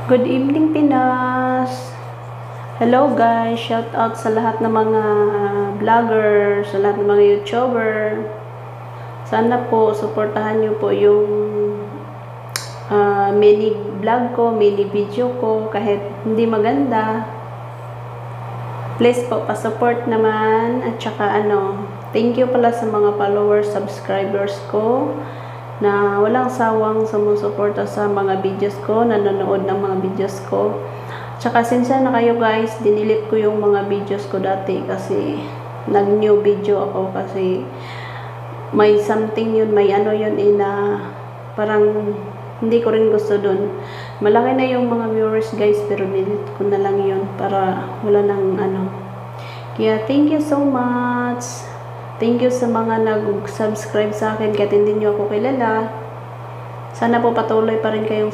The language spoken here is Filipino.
Good evening, Pinas! Hello guys! Shout out sa lahat ng mga vlogger, sa lahat ng mga YouTuber. Sana po, suportahan nyo po yung mini vlog ko, mini video ko, kahit hindi maganda. Please po, pa-support naman. At saka thank you pala sa mga followers, subscribers ko na walang sawang sumusuporta sa mga videos ko, nanonood ng mga videos ko. Tsaka sinsya na kayo guys, dinilit ko yung mga videos ko dati kasi nag-new video ako kasi may something yun, may yun na parang hindi ko rin gusto dun. Malaki na yung mga viewers guys, pero dinilit ko na lang yun para wala nang Kaya thank you so much. Thank you sa mga nag-subscribe sa akin kahit hindi nyo ako kilala. Sana po patuloy pa rin kayong